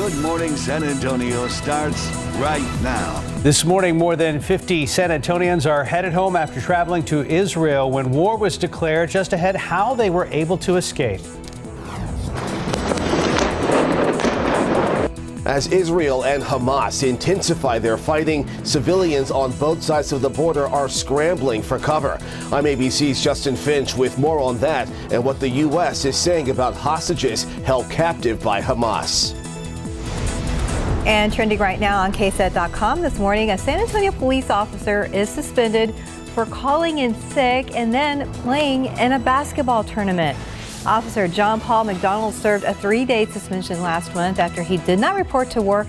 Good Morning San Antonio starts right now. This morning, more than 50 San Antonians are headed home after traveling to Israel when war was declared. Just ahead, how they were able to escape. As Israel and Hamas intensify their fighting, civilians on both sides of the border are scrambling for cover. I'm ABC's Justin Finch with more on that and what the U.S. is saying about hostages held captive by Hamas. And trending right now on KSAT.com this morning, a San Antonio police officer is suspended for calling in sick and then playing in a basketball tournament. Officer John Paul McDonald served a 3-day suspension last month after he did not report to work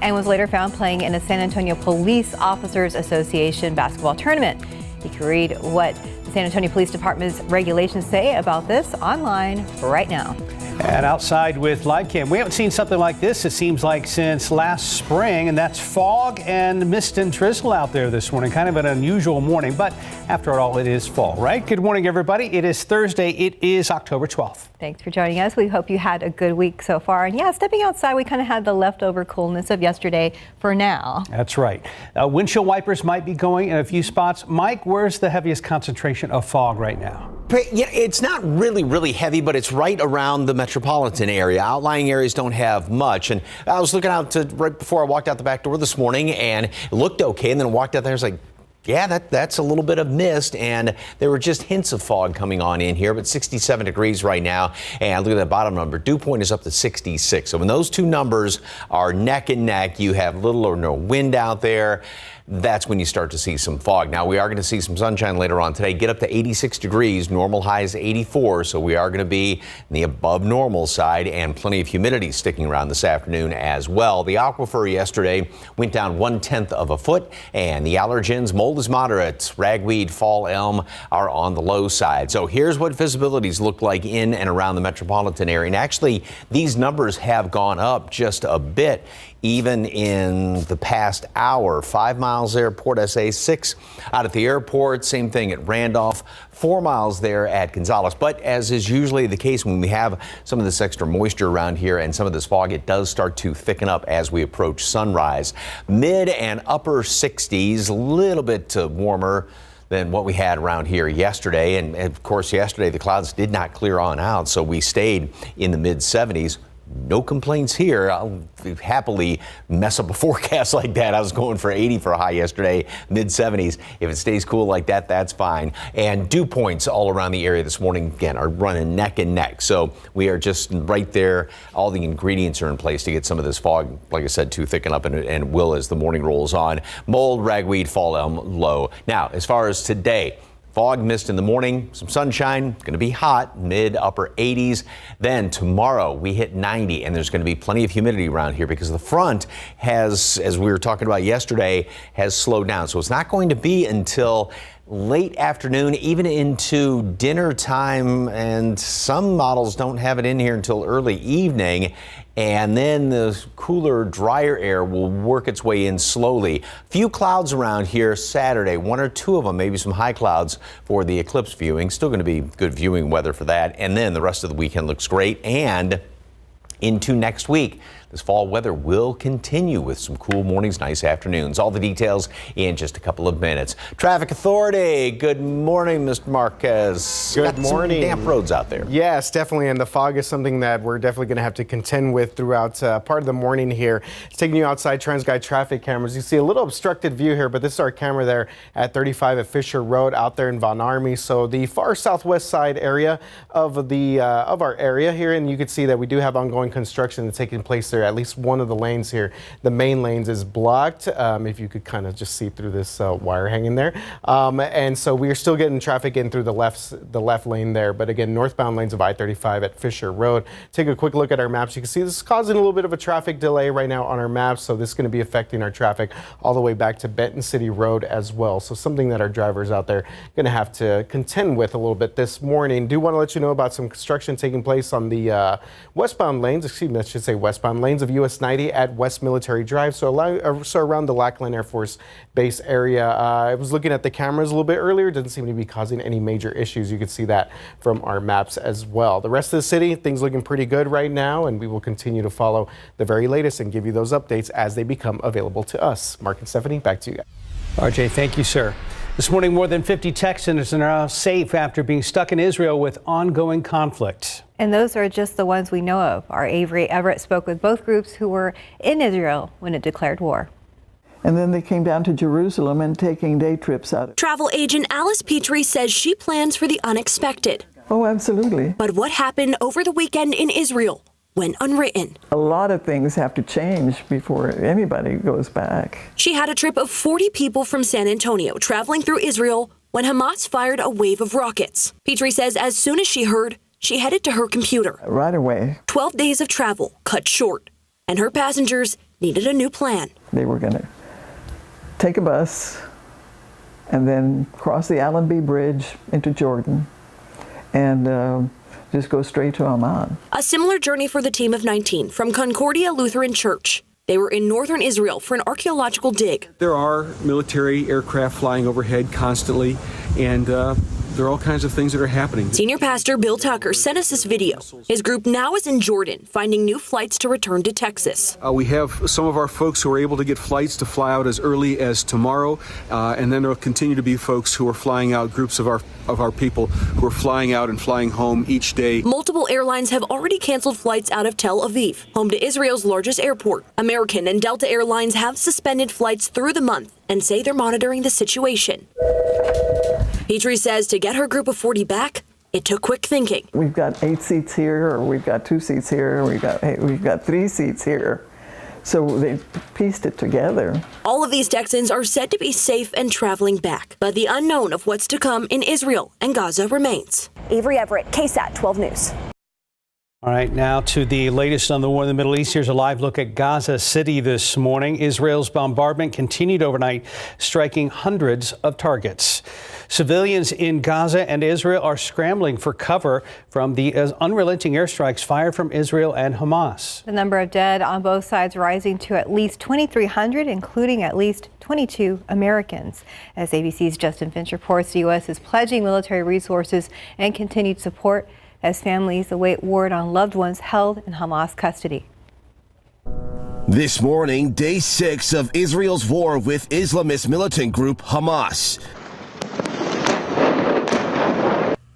and was later found playing in a San Antonio Police Officers Association basketball tournament. You can read what the San Antonio Police Department's regulations say about this online right now. And outside with live cam, we haven't seen something like this, it seems like, since last spring, and that's fog and mist and drizzle out there this morning. Kind of an unusual morning, but after all, it is fall, right? Good morning, everybody. It is Thursday. It is October 12th. Thanks for joining us. We hope you had a good week so far. And yeah, stepping outside, we kind of had the leftover coolness of yesterday for now. That's right. Windshield wipers might be going in a few spots. Mike, where's the heaviest concentration of fog right now? Yeah, it's not really heavy, but it's right around the metropolitan area. Outlying areas don't have much. And I was looking out right before I walked out the back door this morning, and it looked okay. And then I walked out there, I was like, yeah, that's a little bit of mist, and there were just hints of fog coming on in here, but 67 degrees right now. And look at that bottom number. Dew point is up to 66. So when those two numbers are neck and neck, you have little or no wind out there. That's when you start to see some fog. Now, we are going to see some sunshine later on today, get up to 86 degrees. Normal high is 84, so we are going to be in the above normal side, and plenty of humidity sticking around this afternoon as well. The aquifer yesterday went down 1/10 of a foot, and the allergens, mold is moderate. Ragweed, fall elm are on the low side. So here's what visibilities look like in and around the metropolitan area. And actually, these numbers have gone up just a bit, even in the past hour. 5 miles there, Port SA, 6 out at the airport. Same thing at Randolph, 4 miles there at Gonzales. But as is usually the case when we have some of this extra moisture around here and some of this fog, it does start to thicken up as we approach sunrise. Mid and upper 60s, a little bit warmer than what we had around here yesterday. And of course, yesterday the clouds did not clear on out, so we stayed in the mid 70s. No complaints here. I'll happily mess up a forecast like that. I was going for 80 for a high yesterday, mid 70s. If it stays cool like that, that's fine. And dew points all around the area this morning, again, are running neck and neck. So we are just right there. All the ingredients are in place to get some of this fog, like I said, to thicken up and will as the morning rolls on. Mold, ragweed, fall elm, low. Now, as far as today, fog, mist in the morning, some sunshine, going to be hot, mid upper 80s. Then tomorrow we hit 90, and there's going to be plenty of humidity around here because the front has, as we were talking about yesterday, has slowed down. So it's not going to be until late afternoon, even into dinner time, and some models don't have it in here until early evening. And then the cooler, drier air will work its way in slowly. Few clouds around here Saturday, 1 or 2 of them, maybe some high clouds for the eclipse viewing. Still going to be good viewing weather for that. And then the rest of the weekend looks great. And into next week, this fall weather will continue with some cool mornings, nice afternoons. All the details in just a couple of minutes. Traffic Authority, good morning, Mr. Marquez. Good morning. Some damp roads out there. Yes, definitely, and the fog is something that we're definitely going to have to contend with throughout part of the morning here. It's taking you outside TransGuide traffic cameras. You see a little obstructed view here, but this is our camera there at 35 at Fisher Road out there in Von Army. So the far southwest side area of our area here, and you can see that we do have ongoing construction that's taking place there. At least one of the lanes here, the main lanes, is blocked. If you could kind of just see through this wire hanging there. And so we are still getting traffic in through the left lane there. But again, northbound lanes of I-35 at Fisher Road. Take a quick look at our maps. You can see this is causing a little bit of a traffic delay right now on our maps. So this is going to be affecting our traffic all the way back to Benton City Road as well. So something that our drivers out there going to have to contend with a little bit this morning. Do want to let you know about some construction taking place on the westbound lanes. lanes, excuse me, I should say westbound lanes of US 90 at West Military Drive, so around the Lackland Air Force Base area. I was looking at the cameras a little bit earlier. It doesn't seem to be causing any major issues. You can see that from our maps as well. The rest of the city, things looking pretty good right now, and we will continue to follow the very latest and give you those updates as they become available to us. Mark and Stephanie, back to you guys. RJ, thank you, sir. This morning, more than 50 Texans are now safe after being stuck in Israel with ongoing conflict. And those are just the ones we know of. Our Avery Everett spoke with both groups who were in Israel when it declared war. And then they came down to Jerusalem and taking day trips out. Travel agent Alice Petrie says she plans for the unexpected. Oh, absolutely. But what happened over the weekend in Israel went unwritten. A lot of things have to change before anybody goes back. She had a trip of 40 people from San Antonio traveling through Israel when Hamas fired a wave of rockets. Petrie says as soon as she heard, she headed to her computer. Right away. 12 days of travel cut short, and her passengers needed a new plan. They were going to take a bus and then cross the Allenby Bridge into Jordan and just go straight to Amman. A similar journey for the team of 19 from Concordia Lutheran Church. They were in northern Israel for an archaeological dig. There are military aircraft flying overhead constantly, and there are all kinds of things that are happening. Senior Pastor Bill Tucker sent us this video. His group now is in Jordan, finding new flights to return to Texas. We have some of our folks who are able to get flights to fly out as early as tomorrow, and then there will continue to be folks who are flying out, groups of our people who are flying out and flying home each day. Multiple airlines have already canceled flights out of Tel Aviv, home to Israel's largest airport. American and Delta Airlines have suspended flights through the month and say they're monitoring the situation. Petrie says to get her group of 40 back, it took quick thinking. We've got 8 seats here, or we've got 2 seats here, or we've got 3 seats here. So they pieced it together. All of these Texans are said to be safe and traveling back, but the unknown of what's to come in Israel and Gaza remains. Avery Everett, KSAT 12 News. All right, now to the latest on the war in the Middle East. Here's a live look at Gaza City this morning. Israel's bombardment continued overnight, striking hundreds of targets. Civilians in Gaza and Israel are scrambling for cover from the unrelenting airstrikes fired from Israel and Hamas. The number of dead on both sides rising to at least 2,300, including at least 22 Americans. As ABC's Justin Finch reports, the U.S. is pledging military resources and continued support as families await word on loved ones held in Hamas custody. This morning, day 6 of Israel's war with Islamist militant group Hamas.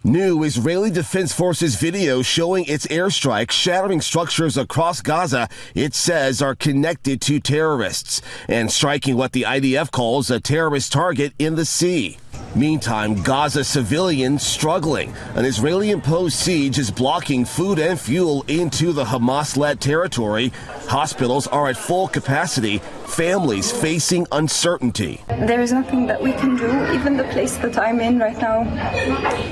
New Israeli Defense Forces video showing its airstrike shattering structures across Gaza it says are connected to terrorists and striking what the IDF calls a terrorist target in the sea. Meantime, Gaza civilians struggling. An Israeli-imposed siege is blocking food and fuel into the Hamas-led territory. Hospitals are at full capacity. Families facing uncertainty. There is nothing that we can do. Even the place that I'm in right now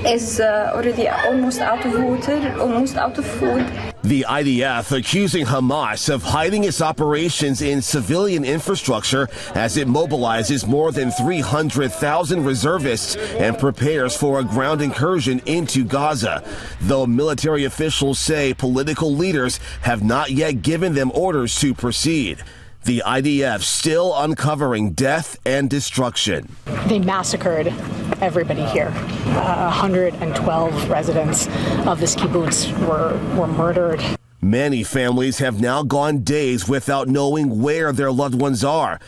is already almost out of water, almost out of food. The IDF accusing Hamas of hiding its operations in civilian infrastructure as it mobilizes more than 300,000 reservists and prepares for a ground incursion into Gaza. Though military officials say political leaders have not yet given them orders to proceed. The IDF still uncovering death and destruction. They massacred everybody here. 112 residents of this kibbutz were murdered. Many families have now gone days without knowing where their loved ones are.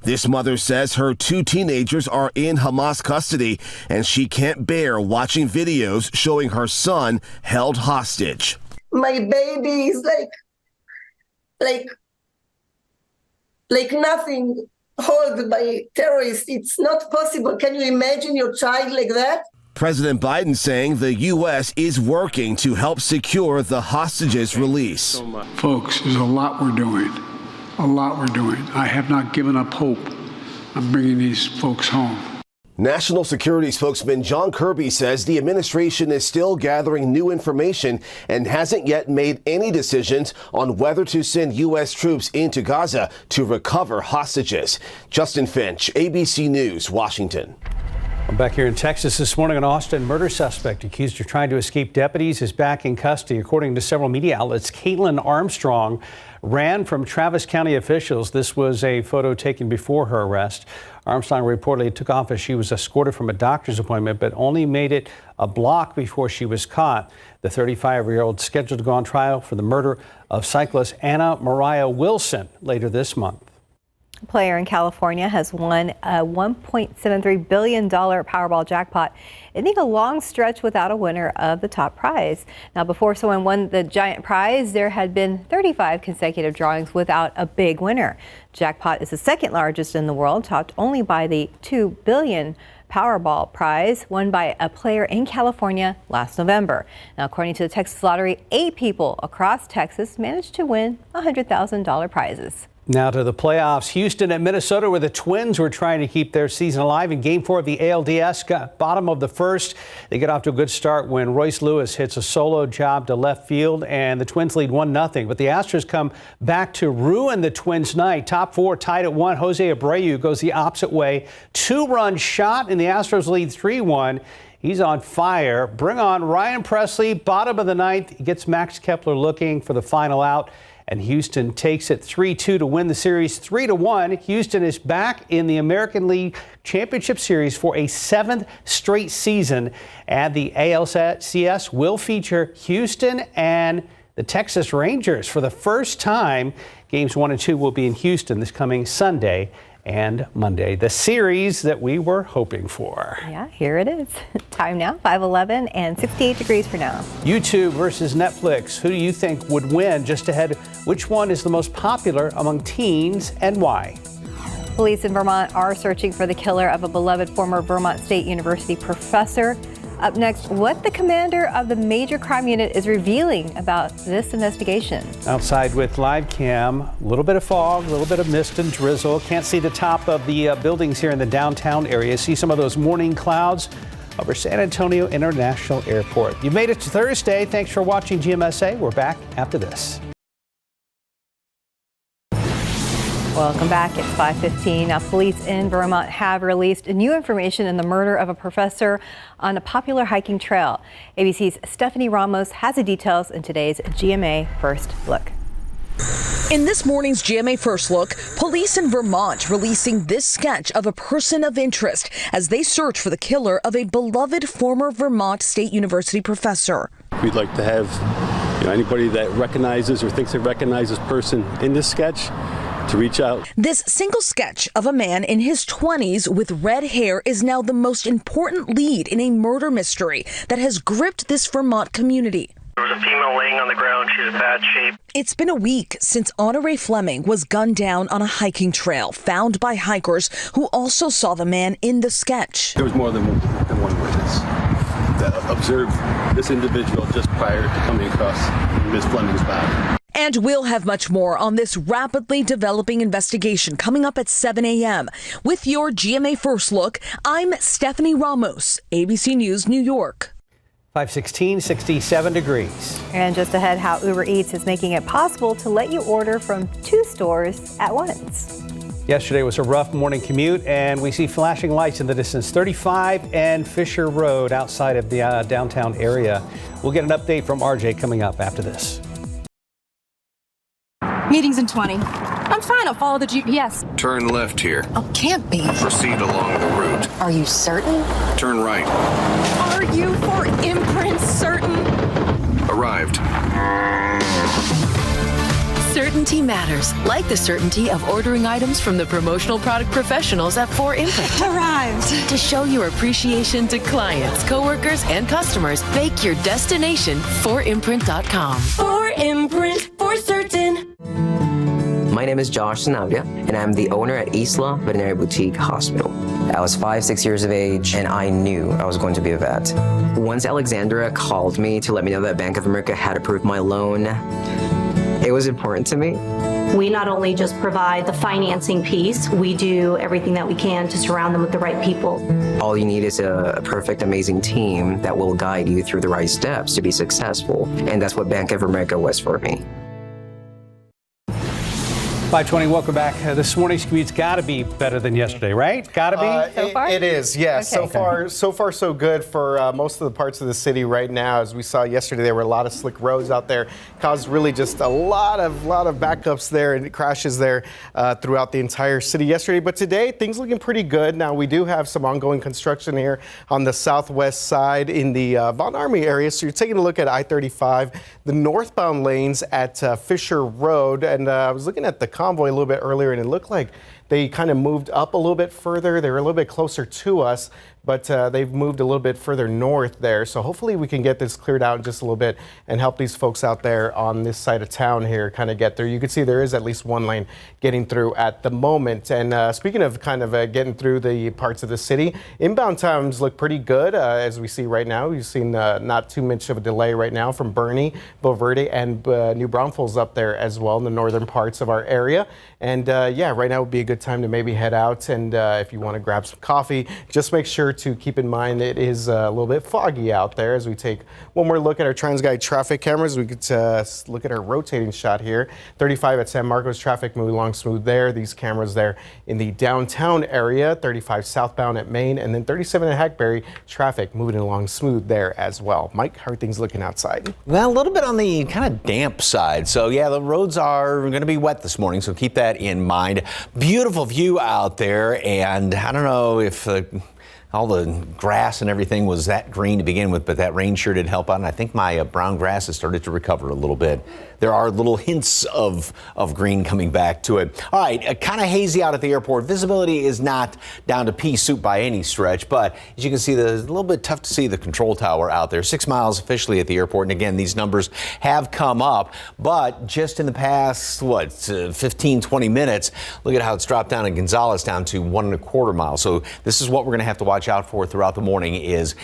This mother says her 2 teenagers are in Hamas custody and she can't bear watching videos showing her son held hostage. My baby is like nothing held by terrorists. It's not possible. Can you imagine your child like that? President Biden saying the U.S. is working to help secure the hostages' release. Folks, there's a lot we're doing. A lot we're doing. I have not given up hope on bringing these folks home. National Security spokesman John Kirby says the administration is still gathering new information and hasn't yet made any decisions on whether to send U.S. troops into Gaza to recover hostages. Justin Finch, ABC News, Washington. Back here in Texas this morning, an Austin murder suspect accused of trying to escape deputies is back in custody. According to several media outlets, Caitlin Armstrong ran from Travis County officials. This was a photo taken before her arrest. Armstrong reportedly took off as she was escorted from a doctor's appointment, but only made it a block before she was caught. The 35-year-old scheduled to go on trial for the murder of cyclist Anna Mariah Wilson later this month. A player in California has won a $1.73 billion Powerball jackpot, ending a long stretch without a winner of the top prize. Now, before someone won the giant prize, there had been 35 consecutive drawings without a big winner. Jackpot is the second largest in the world, topped only by the $2 billion Powerball prize won by a player in California last November. Now, according to the Texas Lottery, 8 people across Texas managed to win $100,000 prizes. Now to the playoffs. Houston and Minnesota, where the Twins were trying to keep their season alive in Game 4 of the ALDS. Bottom of the first. They get off to a good start when Royce Lewis hits a solo job to left field, and the Twins lead 1-0. But the Astros come back to ruin the Twins' night. Top 4 tied at 1. Jose Abreu goes the opposite way. 2-run shot, and the Astros lead 3-1. He's on fire. Bring on Ryan Presley. Bottom of the ninth. He gets Max Kepler looking for the final out. And Houston takes it 3-2 to win the series 3-1. Houston is back in the American League Championship Series for a 7th straight season. And the ALCS will feature Houston and the Texas Rangers for the first time. Games 1 and 2 will be in Houston this coming Sunday and Monday. The series that we were hoping for. Yeah, here it is. Time now, 5:11 and 68 degrees for now. YouTube versus Netflix. Who do you think would win? Just ahead, which one is the most popular among teens and why? Police in Vermont are searching for the killer of a beloved former Vermont State University professor. Up next, what the commander of the major crime unit is revealing about this investigation. Outside with live cam, a little bit of fog, a little bit of mist and drizzle. Can't see the top of the buildings here in the downtown area. See some of those morning clouds over San Antonio International Airport. You've made it to Thursday. Thanks for watching GMSA. We're back after this. Welcome back. It's 5:15. Now, police in Vermont have released new information in the murder of a professor on a popular hiking trail. ABC's Stephanie Ramos has the details in today's GMA First Look. In this morning's GMA First Look, police in Vermont releasing this sketch of a person of interest as they search for the killer of a beloved former Vermont State University professor. We'd like to have anybody that recognizes or thinks they recognize this person in this sketch to reach out. This single sketch of a man in his 20s with red hair is now the most important lead in a murder mystery that has gripped this Vermont community. There was a female laying on the ground. She was in bad shape. It's been a week since Honore Fleming was gunned down on a hiking trail found by hikers who also saw the man in the sketch. There was more than one witness that observed this individual just prior to coming across Ms. Fleming's body. And we'll have much more on this rapidly developing investigation coming up at 7 a.m. With your GMA First Look, I'm Stephanie Ramos, ABC News, New York. 5:16, 67 degrees. And just ahead, how Uber Eats is making it possible to let you order from 2 stores at once. Yesterday was a rough morning commute, and we see flashing lights in the distance. 35 and Fisher Road outside of the downtown area. We'll get an update from RJ coming up after this. Meeting's in 20. I'm fine, I'll follow the GPS. Turn left here. Oh, can't be. Proceed along the route. Are you certain? Turn right. Are you for imprint certain? Arrived. Certainty matters, like the certainty of ordering items from the promotional product professionals at 4imprint. Arrived. To show your appreciation to clients, coworkers, and customers, make your destination 4imprint.com. 4imprint, for certain. My name is Josh Zanavia, and I'm the owner at Isla Veterinary Boutique Hospital. I was 5-6 years of age, and I knew I was going to be a vet. Once Alexandra called me to let me know that Bank of America had approved my loan, it was important to me. We not only just provide the financing piece, we do everything that we can to surround them with the right people. All you need is a perfect, amazing team that will guide you through the right steps to be successful, and that's what Bank of America was for me. 520, welcome back. This morning's commute's got to be better than yesterday, right? Got to be? So far? It is, yes. Okay. So far, so good for most of the parts of the city right now. As we saw yesterday, there were a lot of slick roads out there. Caused really just a lot of backups there and crashes there throughout the entire city yesterday. But today, things looking pretty good. Now, we do have some ongoing construction here on the southwest side in the Von Army area. So you're taking a look at I-35, the northbound lanes at Fisher Road. And I was looking at the convoy a little bit earlier, and it looked like they kind of moved up a little bit further. They were a little bit closer to us, but they've moved a little bit further north there. So hopefully we can get this cleared out in just a little bit and help these folks out there on this side of town here kind of get through. You can see there is at least one lane getting through at the moment. And speaking of kind of getting through the parts of the city, inbound times look pretty good as we see right now. We've seen not too much of a delay right now from Bernie, Bulverde, and New Braunfels up there as well in the northern parts of our area. And yeah, right now would be a good time to maybe head out. And if you want to grab some coffee, just make sure to keep in mind it is a little bit foggy out there. As we take one more look at our TransGuide traffic cameras, we could look at our rotating shot here. 35 at San Marcos, traffic moving along smooth there. These cameras there in the downtown area, 35 southbound at Main, and then 37 at Hackberry, traffic moving along smooth there as well. Mike, how are things looking outside? Well, a little bit on the kind of damp side. So yeah, the roads are going to be wet this morning, so keep that in mind. Beautiful view out there, and I don't know if all the grass and everything was that green to begin with, but that rain sure did help out, and I think my brown grass has started to recover a little bit. There are little hints of green coming back to it. All right, kind of hazy out at the airport. Visibility is not down to pea soup by any stretch, but as you can see, it's a little bit tough to see the control tower out there. 6 miles officially at the airport, and again, these numbers have come up, but just in the past, 15, 20 minutes, look at how it's dropped down in Gonzales down to 1.25 miles. So this is what we're going to have to watch out for throughout the morning is,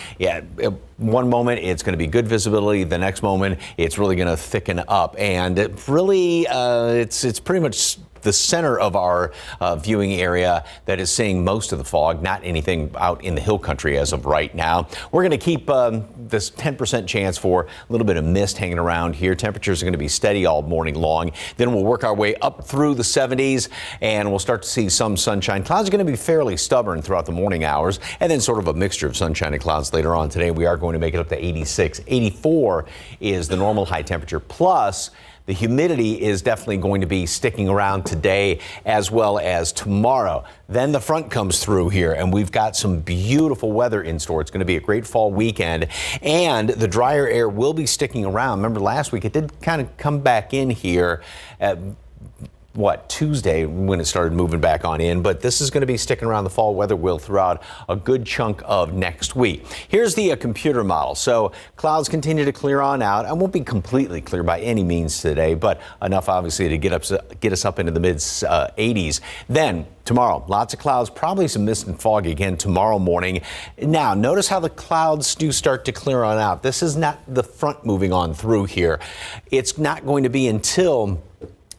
one moment it's going to be good visibility, the next moment it's really going to thicken up, and it really it's pretty much the center of our viewing area that is seeing most of the fog, not anything out in the hill country as of right now. We're going to keep this 10% chance for a little bit of mist hanging around here. Temperatures are going to be steady all morning long. Then we'll work our way up through the 70s, and we'll start to see some sunshine. Clouds are going to be fairly stubborn throughout the morning hours, and then sort of a mixture of sunshine and clouds later on today. We are going to make it up to 86. 84 is the normal high temperature, plus the humidity is definitely going to be sticking around today as well as tomorrow. Then the front comes through here, and we've got some beautiful weather in store. It's going to be a great fall weekend, and the drier air will be sticking around. Remember last week it did kind of come back in here at Tuesday when it started moving back on in, but this is going to be sticking around the fall weather wheel throughout a good chunk of next week. Here's the computer model. So clouds continue to clear on out. I won't be completely clear by any means today, but enough obviously to get us up into the mid 80s. Then tomorrow, lots of clouds, probably some mist and fog again tomorrow morning. Now, notice how the clouds do start to clear on out. This is not the front moving on through here. It's not going to be until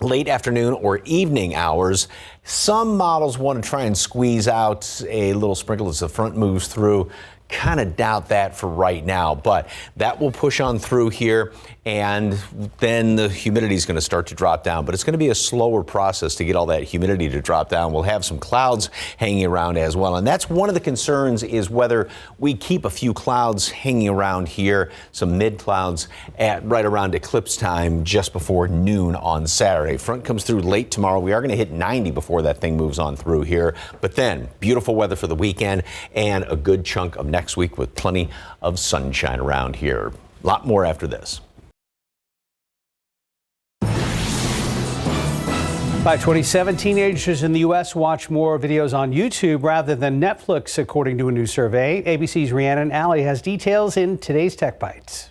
late afternoon or evening hours. Some models want to try and squeeze out a little sprinkle as the front moves through. Kind of doubt that for right now, but that will push on through here, and then the humidity is going to start to drop down. But it's going to be a slower process to get all that humidity to drop down. We'll have some clouds hanging around as well, and that's one of the concerns is whether we keep a few clouds hanging around here, some mid clouds at right around eclipse time just before noon on Saturday. Front comes through late tomorrow. We are going to hit 90 before that thing moves on through here, but then beautiful weather for the weekend and a good chunk of next week with plenty of sunshine around here. A lot more after this. 527 teenagers in the U.S. watch more videos on YouTube rather than Netflix, according to a new survey. ABC's Rhiannon Alley has details in today's Tech Bites.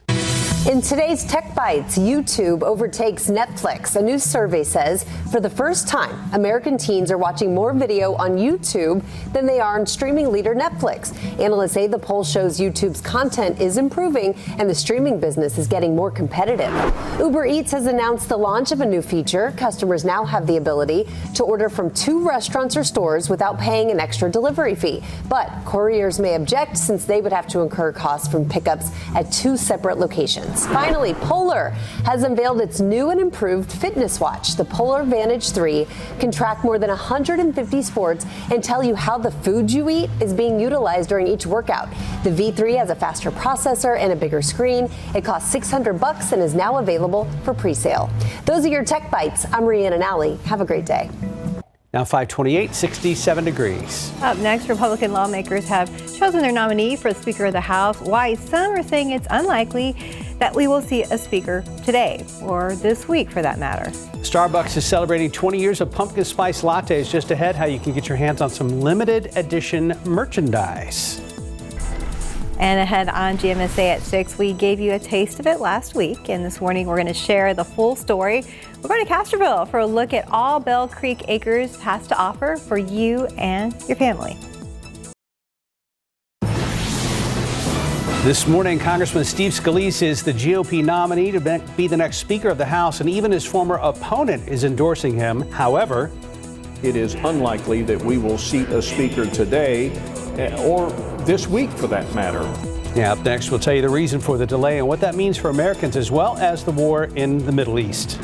In today's Tech Bites, YouTube overtakes Netflix. A new survey says for the first time, American teens are watching more video on YouTube than they are on streaming leader Netflix. Analysts say the poll shows YouTube's content is improving and the streaming business is getting more competitive. Uber Eats has announced the launch of a new feature. Customers now have the ability to order from 2 restaurants or stores without paying an extra delivery fee. But couriers may object since they would have to incur costs from pickups at 2 separate locations. sports. Finally, Polar has unveiled its new and improved fitness watch. The Polar Vantage 3 can track more than 150 sports and tell you how the food you eat is being utilized during each workout. The V3 has a faster processor and a bigger screen. It costs $600 and is now available for pre-sale. Those are your Tech Bites. I'm Rhiannon Alley. Have a great day. Now 528, 67 degrees. Up next, Republican lawmakers have chosen their nominee for the Speaker of the House. Why some are saying it's unlikely that we will see a speaker today or this week for that matter. Starbucks is celebrating 20 years of pumpkin spice lattes. Just ahead, how you can get your hands on some limited edition merchandise. And ahead on GMSA at 6, we gave you a taste of it last week. And this morning, we're going to share the full story. We're going to Castroville for a look at all Bell Creek Acres has to offer for you and your family. This morning, Congressman Steve Scalise is the GOP nominee to be the next Speaker of the House, and even his former opponent is endorsing him. However, it is unlikely that we will seat a speaker today or this week for that matter. Yeah, up next, we'll tell you the reason for the delay and what that means for Americans as well as the war in the Middle East.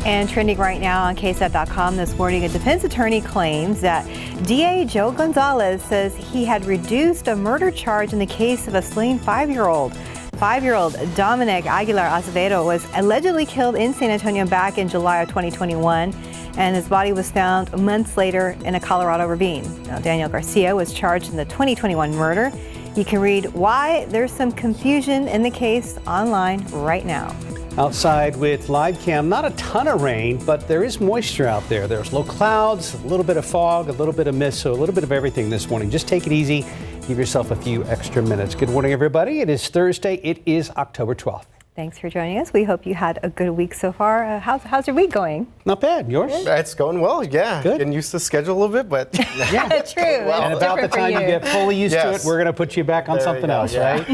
And trending right now on KSAT.com this morning, a defense attorney claims that DA Joe Gonzalez says he had reduced a murder charge in the case of a slain 5-year-old. 5-year-old Dominic Aguilar Acevedo was allegedly killed in San Antonio back in July of 2021, and his body was found months later in a Colorado ravine. Now, Daniel Garcia was charged in the 2021 murder. You can read why there's some confusion in the case online right now. Outside with live cam, not a ton of rain, but there is moisture out there. There's low clouds, a little bit of fog, a little bit of mist, so a little bit of everything this morning. Just take it easy. Give yourself a few extra minutes. Good morning, everybody. It is Thursday. It is October 12th. Thanks for joining us. We hope you had a good week so far. How's your week going? Not bad. Yours? It's going well, yeah. Good. Getting used to the schedule a little bit, but yeah. True. Well, and about the time you get fully used to it, we're going to put you back on something else, right?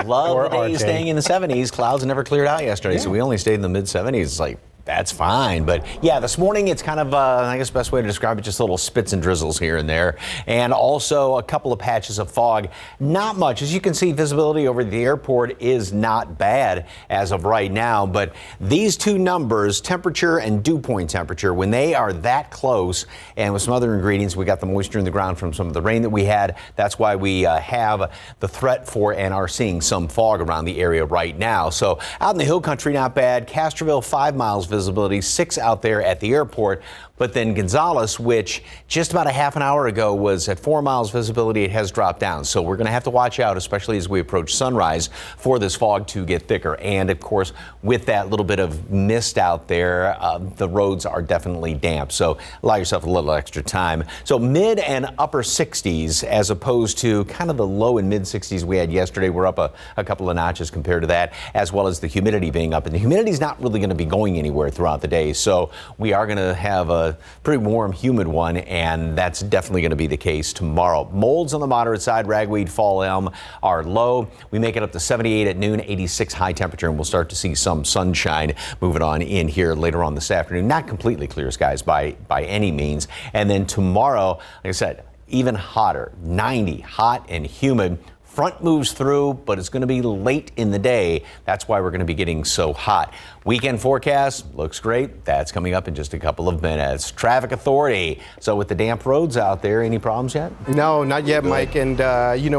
Love the day staying in the 70s. Clouds never cleared out yesterday, so we only stayed in the mid 70s. It's like, that's fine. But yeah, this morning it's kind of, I guess the best way to describe it, just little spits and drizzles here and there. And also a couple of patches of fog. Not much. As you can see, visibility over the airport is not bad as of right now. But these two numbers, temperature and dew point temperature, when they are that close, and with some other ingredients, we got the moisture in the ground from some of the rain that we had. That's why we have the threat for and are seeing some fog around the area right now. So out in the hill country, not bad. Castroville, 5 miles visibility, 6 out there at the airport. But then Gonzales, which just about a half an hour ago was at 4 miles visibility, it has dropped down. So we're going to have to watch out, especially as we approach sunrise, for this fog to get thicker. And of course, with that little bit of mist out there, the roads are definitely damp. So allow yourself a little extra time. So mid and upper 60s as opposed to kind of the low and mid 60s we had yesterday. We're up a couple of notches compared to that, as well as the humidity being up. And the humidity is not really going to be going anywhere throughout the day. So we are going to have a pretty warm, humid one, and that's definitely going to be the case tomorrow. Molds on the moderate side, ragweed, fall elm are low. We make it up to 78 at noon, 86 high temperature, and we'll start to see some sunshine moving on in here later on this afternoon. Not completely clear skies by any means. And then tomorrow, like I said, even hotter, 90, hot and humid. Front moves through, but it's going to be late in the day. That's why we're going to be getting so hot. Weekend forecast looks great. That's coming up in just a couple of minutes. Traffic Authority. So with the damp roads out there, any problems yet? No, not yet, Mike. And,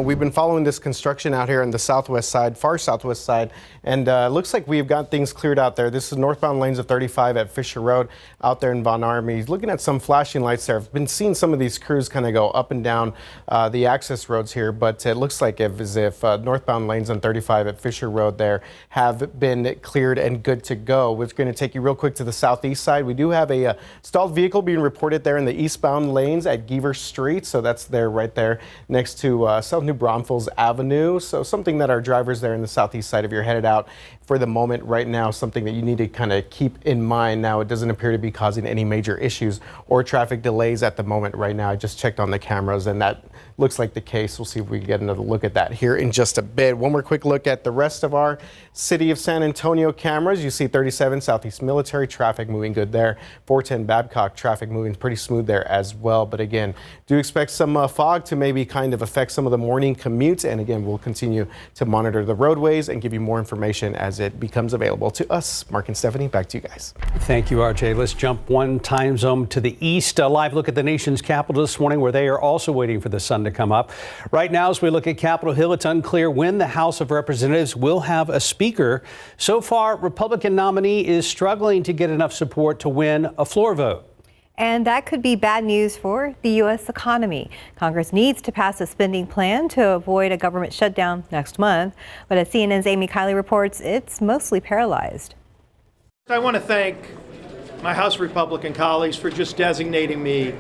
we've been following this construction out here on the southwest side, far southwest side. And it looks like we've got things cleared out there. This is northbound lanes of 35 at Fisher Road out there in Von Army. Looking at some flashing lights there. I've been seeing some of these crews kind of go up and down the access roads here, but it looks like as if northbound lanes on 35 at Fisher Road there have been cleared and good to go. We're going to take you real quick to the southeast side. We do have a stalled vehicle being reported there in the eastbound lanes at Geaver Street. So that's there right there next to South New Braunfels Avenue. So something that our drivers there in the southeast side, if you're headed out for the moment right now, something that you need to kind of keep in mind. Now, it doesn't appear to be causing any major issues or traffic delays at the moment right now. I just checked on the cameras and that looks like the case. We'll see if we can get another look at that here in just a bit. One more quick look at the rest of our City of San Antonio cameras. You see 37 Southeast Military, traffic moving good there. 410 Babcock, traffic moving pretty smooth there as well. But again, do expect some fog to maybe kind of affect some of the morning commutes. And again, we'll continue to monitor the roadways and give you more information as it becomes available to us. Mark and Stephanie, back to you guys. Thank you, RJ. Let's jump one time zone to the east. A live look at the nation's capital this morning, where they are also waiting for the sun to come up. Right now, as we look at Capitol Hill, it's unclear when the House of Representatives will have a speaker. So far, Republican nominee is struggling to get enough support to win a floor vote. And that could be bad news for the U.S. economy. Congress needs to pass a spending plan to avoid a government shutdown next month. But as CNN's Amy Kiley reports, it's mostly paralyzed. I want to thank my House Republican colleagues for just designating me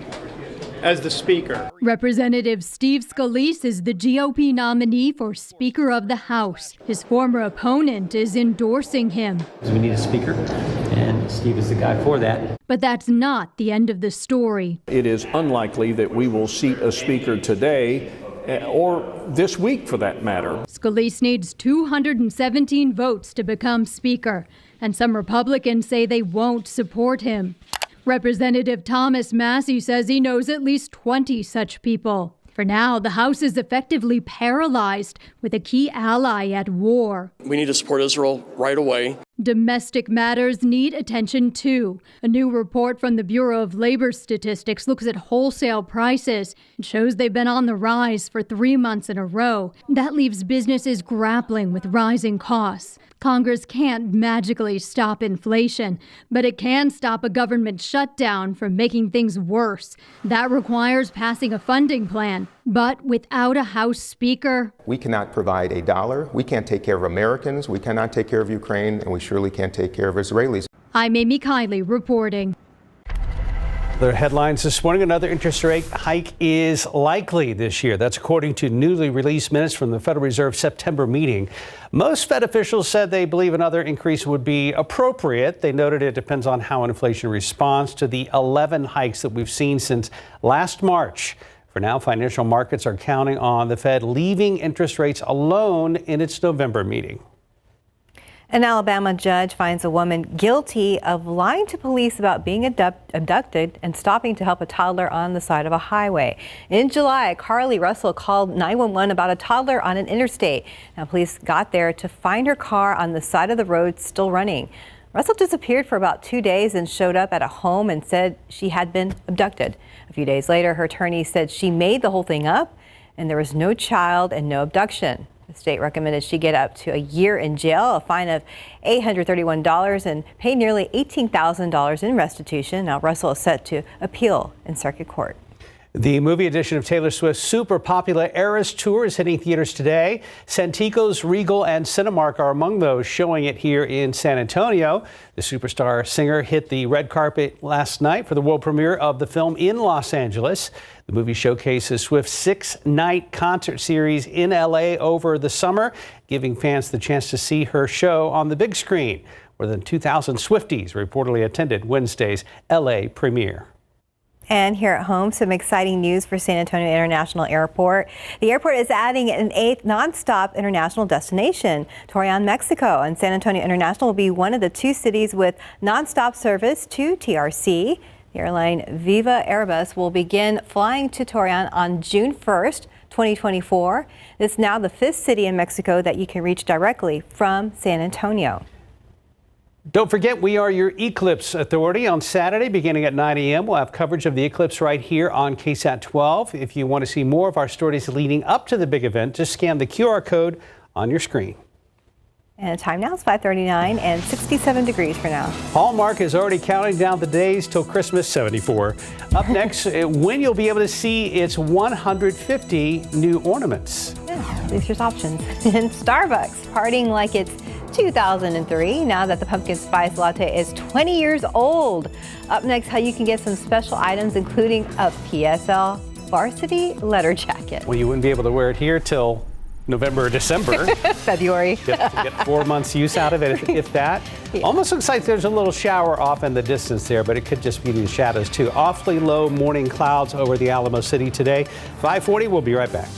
as the Speaker. Representative Steve Scalise is the GOP nominee for Speaker of the House. His former opponent is endorsing him. We need a Speaker, and Steve is the guy for that. But that's not the end of the story. It is unlikely that we will seat a Speaker today or this week for that matter. Scalise needs 217 votes to become Speaker, and some Republicans say they won't support him. Representative Thomas Massey says he knows at least 20 such people. For now, the House is effectively paralyzed with a key ally at war. We need to support Israel right away. Domestic matters need attention too. A new report from the Bureau of Labor Statistics looks at wholesale prices and shows they've been on the rise for 3 months in a row. That leaves businesses grappling with rising costs. Congress can't magically stop inflation, but it can stop a government shutdown from making things worse. That requires passing a funding plan. But without a House Speaker, we cannot provide a dollar. We can't take care of Americans. We cannot take care of Ukraine, and we surely can't take care of Israelis. I'm Amy Kiley reporting. Other headlines this morning: another interest rate hike is likely this year. That's according to newly released minutes from the Federal Reserve September meeting. Most Fed officials said they believe another increase would be appropriate. They noted it depends on how inflation responds to the 11 hikes that we've seen since last March. For now, financial markets are counting on the Fed leaving interest rates alone in its November meeting. An Alabama judge finds a woman guilty of lying to police about being abducted and stopping to help a toddler on the side of a highway. In July, Carly Russell called 911 about a toddler on an interstate. Now, police got there to find her car on the side of the road still running. Russell disappeared for about 2 days and showed up at a home and said she had been abducted. A few days later, her attorney said she made the whole thing up and there was no child and no abduction. The state recommended she get up to a year in jail, a fine of $831, and pay nearly $18,000 in restitution. Now, Russell is set to appeal in circuit court. The movie edition of Taylor Swift's super popular Eras Tour is hitting theaters today. Santikos, Regal, and Cinemark are among those showing it here in San Antonio. The superstar singer hit the red carpet last night for the world premiere of the film in Los Angeles. The movie showcases Swift's 6-night concert series in LA over the summer, giving fans the chance to see her show on the big screen. More than 2,000 Swifties reportedly attended Wednesday's LA premiere. And here at home, some exciting news for San Antonio International Airport. The airport is adding an 8th nonstop international destination, Torreon, Mexico. And San Antonio International will be one of the 2 cities with nonstop service to TRC. The airline Viva Airbus will begin flying to Torreon on June 1st, 2024. This is now the 5th city in Mexico that you can reach directly from San Antonio. Don't forget, we are your Eclipse Authority. On Saturday, beginning at 9 a.m., we'll have coverage of the eclipse right here on KSAT 12. If you want to see more of our stories leading up to the big event, just scan the QR code on your screen. And time now is 5:39 and 67 degrees for now. Hallmark is already counting down the days till Christmas, 74. Up next, when you'll be able to see its 150 new ornaments. Yeah, these are your options. And Starbucks, partying like it's 2003, now that the pumpkin spice latte is 20 years old. Up next, how you can get some special items, including a PSL varsity letter jacket. Well, you wouldn't be able to wear it here till November or December. February. To get 4 months use out of it, if that. Yeah. Almost looks like there's a little shower off in the distance there, but it could just be the shadows too. Awfully low morning clouds over the Alamo City today. 5:40, we'll be right back.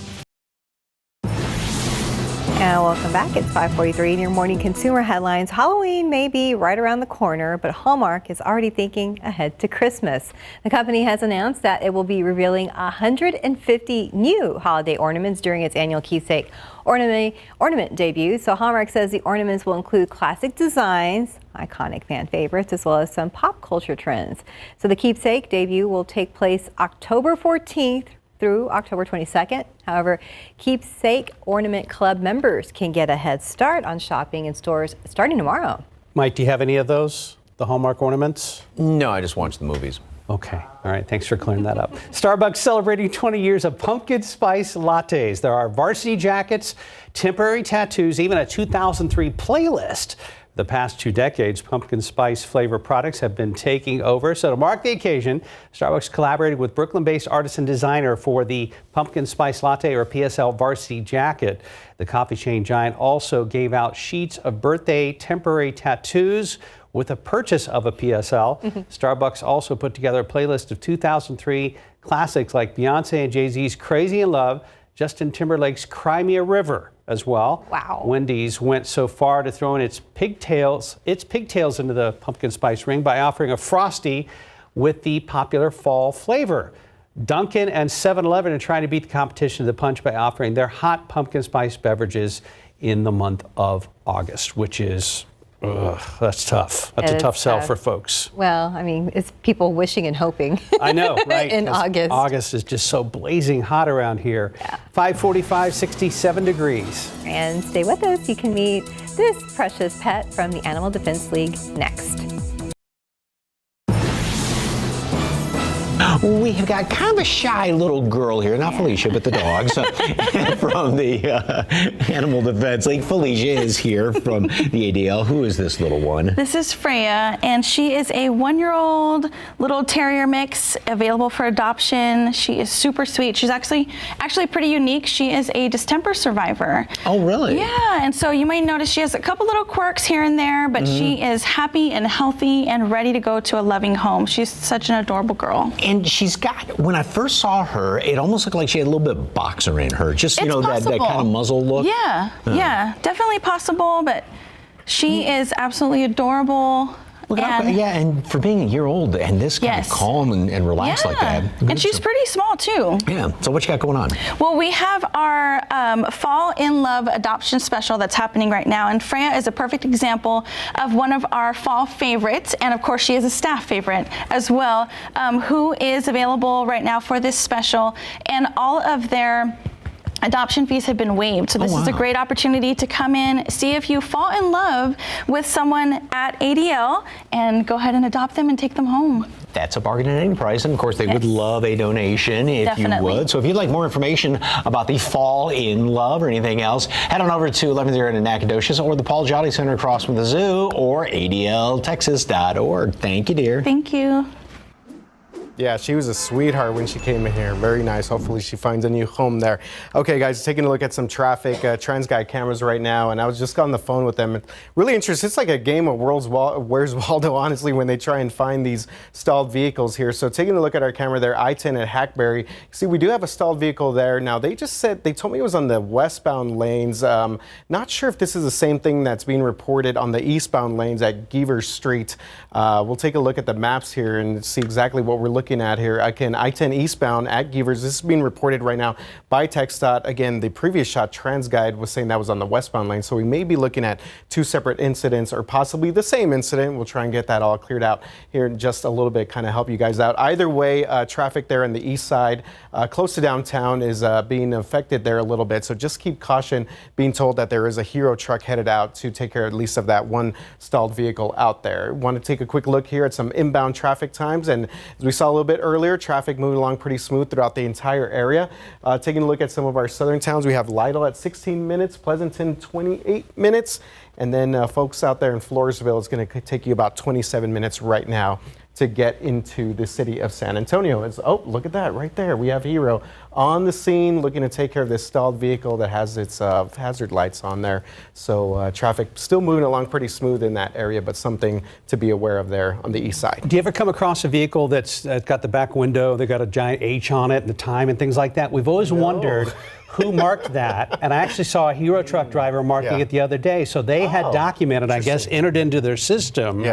And welcome back. It's 5:43 in your morning consumer headlines. Halloween may be right around the corner, but Hallmark is already thinking ahead to Christmas. The company has announced that it will be revealing 150 new holiday ornaments during its annual Keepsake ornament debut. So Hallmark says the ornaments will include classic designs, iconic fan favorites, as well as some pop culture trends. So the Keepsake debut will take place October 14th through October 22nd. However, Keepsake Ornament Club members can get a head start on shopping in stores starting tomorrow. Mike, do you have any of those, the Hallmark ornaments? No, I just watched the movies. Okay. All right. Thanks for clearing that up. Starbucks celebrating 20 years of pumpkin spice lattes. There are varsity jackets, temporary tattoos, even a 2003 playlist. The past 2 decades, pumpkin spice flavor products have been taking over. So to mark the occasion, Starbucks collaborated with Brooklyn-based artisan designer for the pumpkin spice latte, or PSL, varsity jacket. The coffee chain giant also gave out sheets of birthday temporary tattoos with a purchase of a PSL. Starbucks also put together a playlist of 2003 classics like Beyonce and Jay-Z's Crazy in Love, Justin Timberlake's Cry Me a River as well. Wow. Wendy's went so far to throw in its pigtails into the pumpkin spice ring by offering a Frosty with the popular fall flavor. Dunkin' and 7-Eleven are trying to beat the competition to the punch by offering their hot pumpkin spice beverages in the month of August, which is, that's tough. That's a tough sell for folks. Well, I mean, it's people wishing and hoping. I know, right? In August. August is just so blazing hot around here. Yeah. 5:45, 67 degrees. And stay with us. You can meet this precious pet from the Animal Defense League next. We have got kind of a shy little girl here, not Felicia, but the dog. So, from the Animal Defense League. Felicia is here from the ADL. Who is this little one? This is Freya, and she is a 1-year-old little terrier mix available for adoption. She is super sweet. She's actually pretty unique. She is a distemper survivor. Oh, really? Yeah, and so you might notice she has a couple little quirks here and there, but she is happy and healthy and ready to go to a loving home. She's such an adorable girl. And she's got, when I first saw her, it almost looked like she had a little bit of boxer in her. Just, you know, that kind of muzzle look. Yeah, definitely possible, but she is absolutely adorable. Look and for being a year old and this kind of calm and relaxed like that. And she's pretty small too. Yeah, so what you got going on? Well, we have our Fall in Love adoption special that's happening right now, and Freya is a perfect example of one of our fall favorites, and of course she is a staff favorite as well, who is available right now for this special, and all of their adoption fees have been waived. So this is a great opportunity to come in, see if you fall in love with someone at ADL, and go ahead and adopt them and take them home. That's a bargain at any price, and of course they would love a donation if you would. So if you'd like more information about the Fall in Love or anything else, head on over to 1100 in Nacogdoches or the Paul Jolly Center across from the zoo or adltexas.org. Thank you, dear. Thank you. Yeah, she was a sweetheart when she came in here. Very nice. Hopefully she finds a new home there. Okay, guys, taking a look at some traffic, TransGuide cameras right now, and I was just on the phone with them. Really interesting. It's like a game of Where's Waldo, honestly, when they try and find these stalled vehicles here. So taking a look at our camera there, I-10 at Hackberry. See, we do have a stalled vehicle there. Now, they told me it was on the westbound lanes. Not sure if this is the same thing that's being reported on the eastbound lanes at Geevers Street. We'll take a look at the maps here and see exactly what we're looking at here. Again, I-10 eastbound at Geevers. This is being reported right now by TxDOT. Again, the previous shot, TransGuide, was saying that was on the westbound lane. So we may be looking at 2 separate incidents or possibly the same incident. We'll try and get that all cleared out here in just a little bit, kind of help you guys out. Either way, traffic there on the east side, close to downtown, is being affected there a little bit. So just keep caution, being told that there is a Hero truck headed out to take care at least of that one stalled vehicle out there. Want to take a quick look here at some inbound traffic times, and as we saw a little bit earlier, traffic moving along pretty smooth throughout the entire area. Taking a look at some of our southern towns, we have Lytle at 16 minutes, Pleasanton 28 minutes, and then folks out there in Floresville, it's going to take you about 27 minutes right now to get into the city of San Antonio. Oh, look at that right there. We have Hero on the scene looking to take care of this stalled vehicle that has its hazard lights on there. So traffic still moving along pretty smooth in that area, but something to be aware of there on the east side. Do you ever come across a vehicle that's got the back window, they got a giant H on it and the time and things like that? We've always wondered who marked that, and I actually saw a Hero truck driver marking it the other day. So they had documented, I guess, entered into their system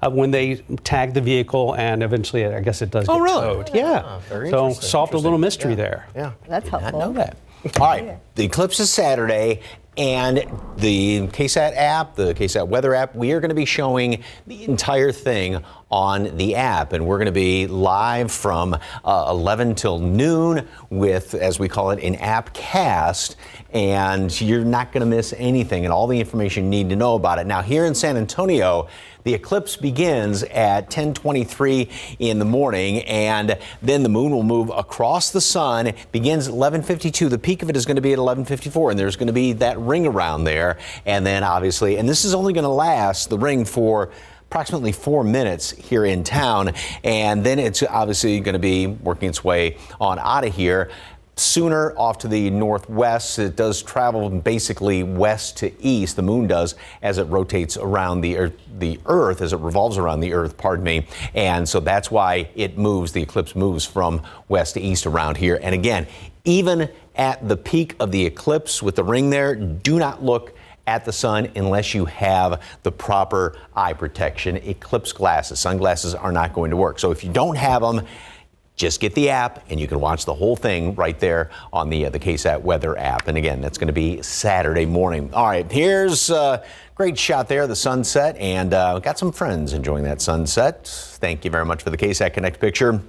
when they tagged the vehicle, and eventually, I guess it does get towed. Yeah, very so interesting. solved a little mystery there. Yeah, that's helpful. I know that. All right, the eclipse is Saturday, and the KSAT app, the KSAT weather app, we are going to be showing the entire thing on the app, and we're going to be live from 11 till noon with, as we call it, an app cast, and you're not going to miss anything and all the information you need to know about it. Now, here in San Antonio, the eclipse begins at 10:23 in the morning, and then the moon will move across the sun, begins at 11:52. The peak of it is going to be at 11:54, and there's going to be that ring around there. And then obviously, and this is only going to last, the ring, for approximately 4 minutes here in town, and then it's obviously going to be working its way on out of here. Sooner off to the northwest. It does travel basically west to east. The moon does, as it rotates around the Earth, as it revolves around the Earth, pardon me. And so that's why it moves, the eclipse moves from west to east around here. And again, even at the peak of the eclipse with the ring there, do not look at the sun unless you have the proper eye protection. Eclipse glasses, sunglasses are not going to work. So if you don't have them, just get the app, and you can watch the whole thing right there on the KSAT weather app. And again, that's going to be Saturday morning. All right, here's a great shot there, the sunset, and got some friends enjoying that sunset. Thank you very much for the KSAT Connect picture.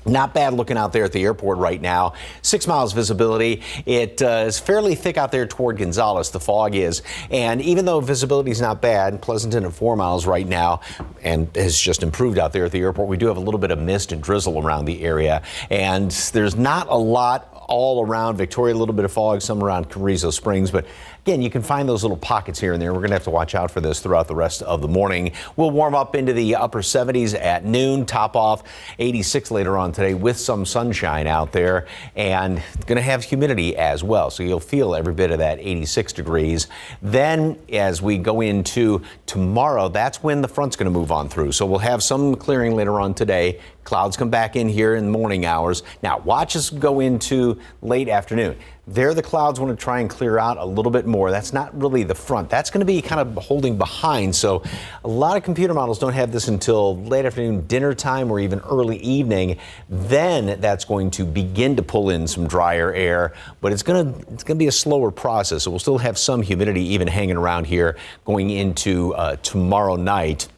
Not bad looking out there at the airport right now. 6 miles visibility. It is fairly thick out there toward Gonzales, the fog is. And even though visibility is not bad, Pleasanton at 4 miles right now, and has just improved out there at the airport, we do have a little bit of mist and drizzle around the area. And there's not a lot all around Victoria, a little bit of fog, some around Carrizo Springs, but again, you can find those little pockets here and there. We're going to have to watch out for this throughout the rest of the morning. We'll warm up into the upper 70s at noon, top off 86 later on today with some sunshine out there, and going to have humidity as well. So you'll feel every bit of that 86 degrees. Then as we go into tomorrow, that's when the front's going to move on through. So we'll have some clearing later on today. Clouds come back in here in the morning hours. Now watch us go into late afternoon. There the clouds want to try and clear out a little bit more. That's not really the front. That's going to be kind of holding behind. So a lot of computer models don't have this until late afternoon, dinner time, or even early evening. Then that's going to begin to pull in some drier air, but it's going to be a slower process. So we'll still have some humidity even hanging around here going into tomorrow night.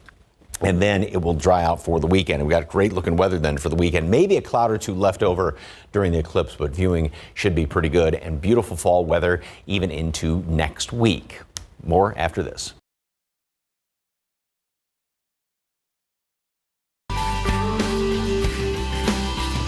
And then it will dry out for the weekend. We've got great looking weather then for the weekend. Maybe a cloud or two left over during the eclipse, but viewing should be pretty good, and beautiful fall weather even into next week. More after this.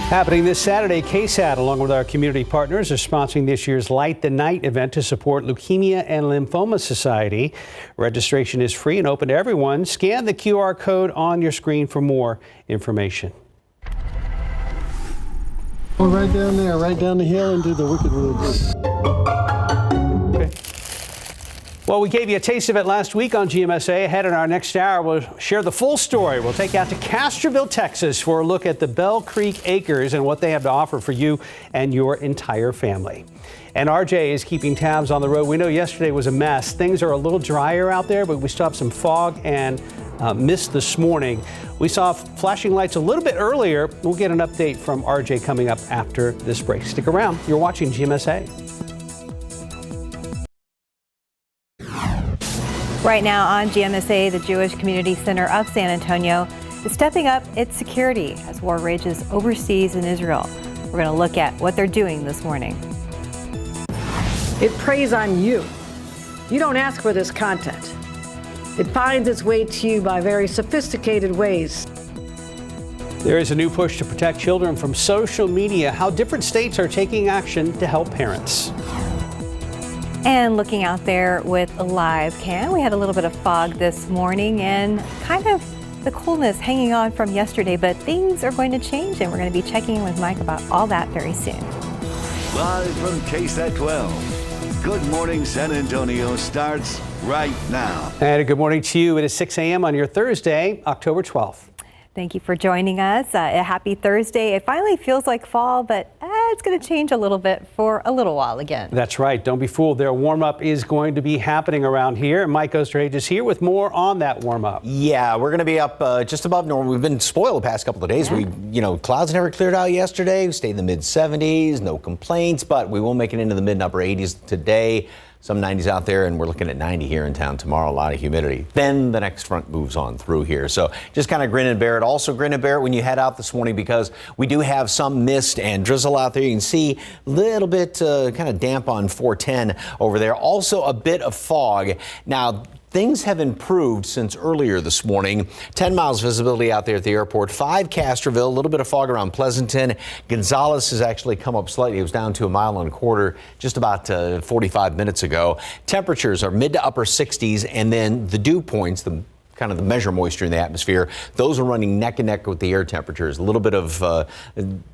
Happening this Saturday, KSAT, along with our community partners, are sponsoring this year's Light the Night event to support Leukemia and Lymphoma Society. Registration is free and open to everyone. Scan the QR code on your screen for more information. We're right down there, right down the hill into the Wicked Woods. Well, we gave you a taste of it last week on GMSA. Ahead in our next hour, we'll share the full story. We'll take you out to Castroville, Texas for a look at the Bell Creek Acres and what they have to offer for you and your entire family. And RJ is keeping tabs on the road. We know yesterday was a mess. Things are a little drier out there, but we still have some fog and mist this morning. We saw flashing lights a little bit earlier. We'll get an update from RJ coming up after this break. Stick around. You're watching GMSA. Right now on GMSA, the Jewish Community Center of San Antonio is stepping up its security as war rages overseas in Israel. We're going to look at what they're doing this morning. It preys on you. You don't ask for this content. It finds its way to you by very sophisticated ways. There is a new push to protect children from social media, how different states are taking action to help parents. And looking out there with a live cam, we had a little bit of fog this morning and kind of the coolness hanging on from yesterday, but things are going to change, and we're going to be checking in with Mike about all that very soon. Live from KSAT 12. Good Morning San Antonio starts right now. And a good morning to you. It is 6 a.m. on your Thursday, October 12th. Thank you for joining us. A happy Thursday. It finally feels like fall, but it's going to change a little bit for a little while again. That's right. Don't be fooled. Their warm-up is going to be happening around here. Mike Osterhage is here with more on that warm-up. Yeah, we're going to be up just above normal. We've been spoiled the past couple of days. Yeah. Clouds never cleared out yesterday. We stayed in the mid-70s, no complaints, but we will make it into the mid and upper 80s today. Some 90s out there, and we're looking at 90 here in town tomorrow. A lot of humidity. Then the next front moves on through here. So just kind of grin and bear it. Also grin and bear it when you head out this morning, because we do have some mist and drizzle out there. You can see a little bit kind of damp on 410 over there. Also a bit of fog. Now, things have improved since earlier this morning. 10 miles visibility out there at the airport. 5 Castroville, a little bit of fog around Pleasanton. Gonzales has actually come up slightly. It was down to 1.25 miles just about 45 minutes ago. Temperatures are mid to upper 60s, and then the dew points, the kind of the measure moisture in the atmosphere, those are running neck and neck with the air temperatures. A little bit of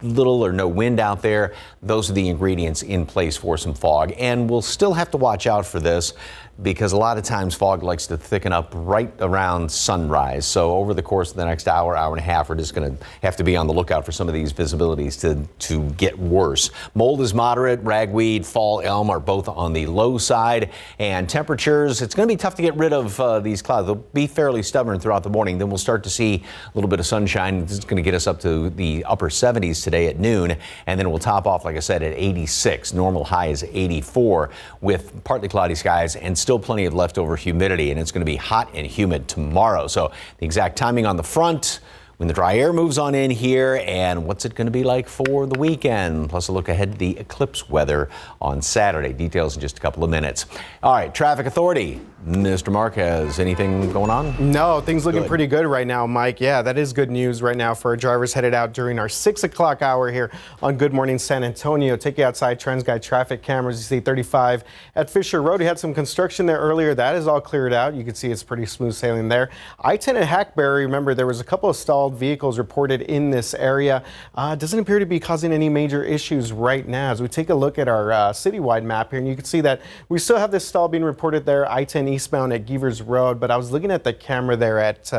little or no wind out there. Those are the ingredients in place for some fog. And we'll still have to watch out for this, because a lot of times fog likes to thicken up right around sunrise. So over the course of the next hour, hour and a half, we're just going to have to be on the lookout for some of these visibilities to get worse. Mold is moderate. Ragweed, fall, elm are both on the low side. And temperatures, it's going to be tough to get rid of these clouds. They'll be fairly stubborn throughout the morning. Then we'll start to see a little bit of sunshine. This is going to get us up to the upper 70s today at noon. And then we'll top off, like I said, at 86. Normal high is 84 with partly cloudy skies and still plenty of leftover humidity, and it's going to be hot and humid tomorrow. So the exact timing on the front, when the dry air moves on in here, and what's it going to be like for the weekend. Plus a look ahead to the eclipse weather on Saturday. Details in just a couple of minutes. All right, Traffic Authority, Mr. Marquez, anything going on? No, things looking pretty good right now, Mike. Yeah, that is good news right now for our drivers headed out during our 6 o'clock hour here on Good Morning San Antonio. Take you outside TransGuide traffic cameras. You see 35 at Fisher Road. We had some construction there earlier. That is all cleared out. You can see it's pretty smooth sailing there. I-10 at Hackberry, remember there was a couple of stalled vehicles reported in this area. Doesn't appear to be causing any major issues right now. As we take a look at our citywide map here, and you can see that we still have this stall being reported there, I-10 eastbound at Gevers Road, but I was looking at the camera there at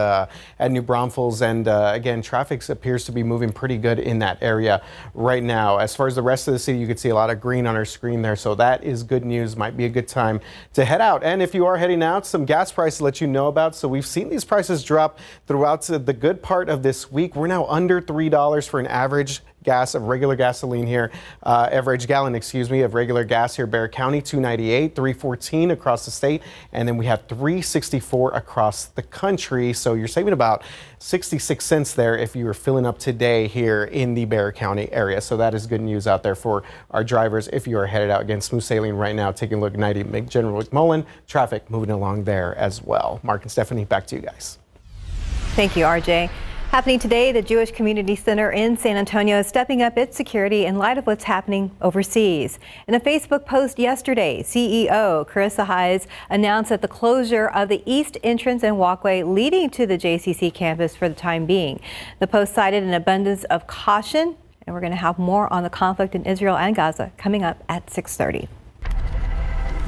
New Braunfels, and again, traffic appears to be moving pretty good in that area right now. As far as the rest of the city, you can see a lot of green on our screen there, so that is good news. Might be a good time to head out. And if you are heading out, some gas prices to let you know about. So we've seen these prices drop throughout the good part of this week. We're now under $3 for an average gas of regular gasoline here, average gallon, of regular gas here, Bexar County, $2.98, $3.14 across the state, and then we have $3.64 across the country. So you're saving about 66 cents there if you were filling up today here in the Bexar County area. So that is good news out there for our drivers if you are headed out. Again, smooth sailing right now. Taking a look at 90 General McMullen, traffic moving along there as well. Mark and Stephanie, back to you guys. Thank you, RJ. Happening today, the Jewish Community Center in San Antonio is stepping up its security in light of what's happening overseas. In a Facebook post yesterday, CEO Carissa Hayes announced that the closure of the east entrance and walkway leading to the JCC campus for the time being. The post cited an abundance of caution, and we're going to have more on the conflict in Israel and Gaza coming up at 6:30.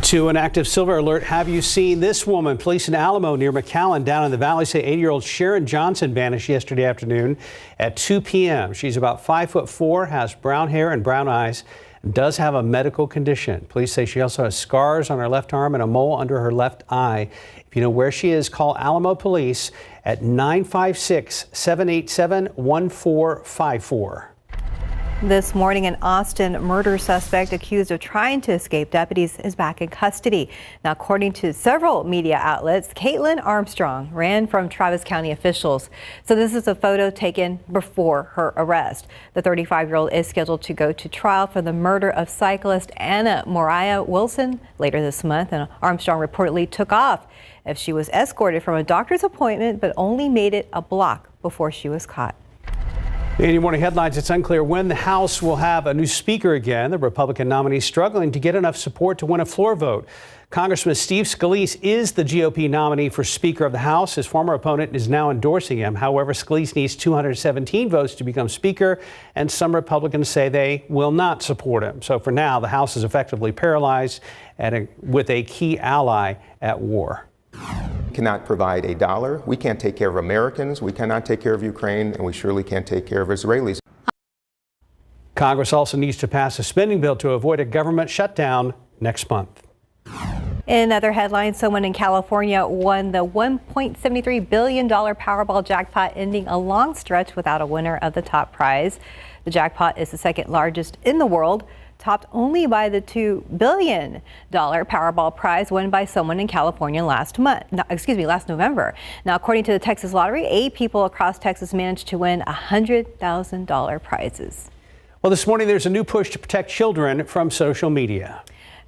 To an active silver alert, have you seen this woman? Police in Alamo near McAllen down in the valley say 80-year-old Sharon Johnson vanished yesterday afternoon at 2 p.m. She's about 5'4", has brown hair and brown eyes, and does have a medical condition. Police say she also has scars on her left arm and a mole under her left eye. If you know where she is, call Alamo Police at 956-787-1454. This morning, an Austin murder suspect accused of trying to escape deputies is back in custody. Now, according to several media outlets, Caitlin Armstrong ran from Travis County officials. So this is a photo taken before her arrest. The 35-year-old is scheduled to go to trial for the murder of cyclist Anna Moriah Wilson later this month. And Armstrong reportedly took off as she was escorted from a doctor's appointment, but only made it a block before she was caught. In your morning headlines, it's unclear when the House will have a new speaker again. The Republican nominee is struggling to get enough support to win a floor vote. Congressman Steve Scalise is the GOP nominee for Speaker of the House. His former opponent is now endorsing him. However, Scalise needs 217 votes to become Speaker, and some Republicans say they will not support him. So for now, the House is effectively paralyzed with a key ally at war. We cannot provide a dollar. We can't take care of Americans. We cannot take care of Ukraine, and we surely can't take care of Israelis. Congress also needs to pass a spending bill to avoid a government shutdown next month. In other headlines, someone in California won the $1.73 billion Powerball jackpot, ending a long stretch without a winner of the top prize. The jackpot is the second largest in the world, topped only by the $2 billion Powerball prize won by someone in California last November. Now, according to the Texas Lottery, 8 people across Texas managed to win $100,000 prizes. Well, this morning there's a new push to protect children from social media.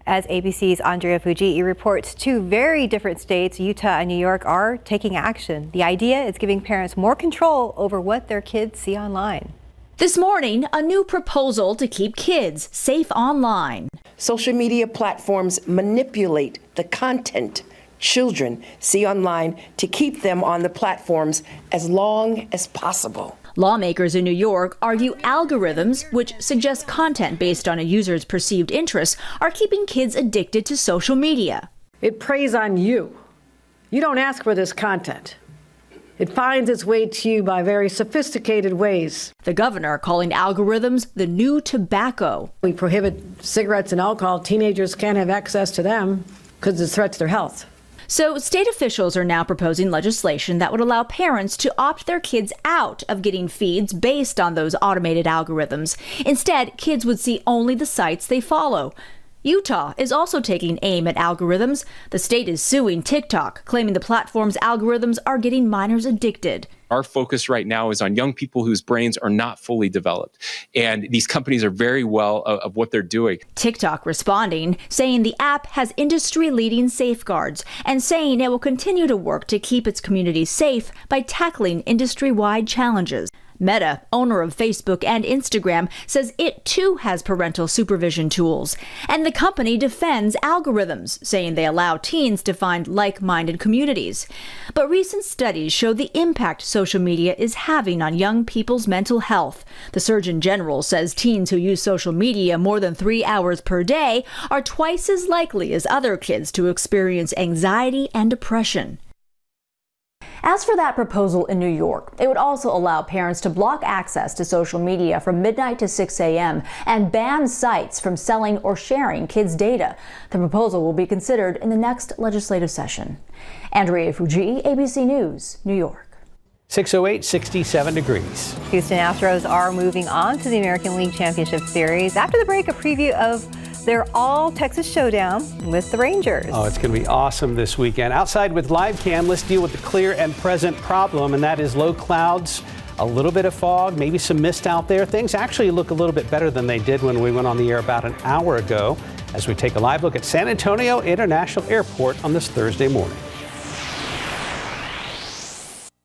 As ABC's Andrea Fujii reports, 2 very different states, Utah and New York, are taking action. The idea is giving parents more control over what their kids see online. This morning, a new proposal to keep kids safe online. Social media platforms manipulate the content children see online to keep them on the platforms as long as possible. Lawmakers in New York argue algorithms, which suggest content based on a user's perceived interests, are keeping kids addicted to social media. It preys on you. You don't ask for this content. It finds its way to you by very sophisticated ways. The governor calling algorithms the new tobacco. We prohibit cigarettes and alcohol. Teenagers can't have access to them because it's a threat to their health. So state officials are now proposing legislation that would allow parents to opt their kids out of getting feeds based on those automated algorithms. Instead, kids would see only the sites they follow. Utah is also taking aim at algorithms. The state is suing TikTok, claiming the platform's algorithms are getting minors addicted. Our focus right now is on young people whose brains are not fully developed. And these companies are very well of what they're doing. TikTok responding, saying the app has industry-leading safeguards and saying it will continue to work to keep its community safe by tackling industry-wide challenges. Meta, owner of Facebook and Instagram, says it too has parental supervision tools. And the company defends algorithms, saying they allow teens to find like-minded communities. But recent studies show the impact social media is having on young people's mental health. The Surgeon General says teens who use social media more than 3 hours per day are twice as likely as other kids to experience anxiety and depression. As for that proposal in New York, it would also allow parents to block access to social media from midnight to 6 a.m. and ban sites from selling or sharing kids' data. The proposal will be considered in the next legislative session. Andrea Fujii, ABC News, New York. 608, 67 degrees. Houston Astros are moving on to the American League Championship Series. After the break, a preview of their all-Texas showdown with the Rangers. Oh, it's going to be awesome this weekend. Outside with live cam, let's deal with the clear and present problem, and that is low clouds, a little bit of fog, maybe some mist out there. Things actually look a little bit better than they did when we went on the air about an hour ago, as we take a live look at San Antonio International Airport on this Thursday morning.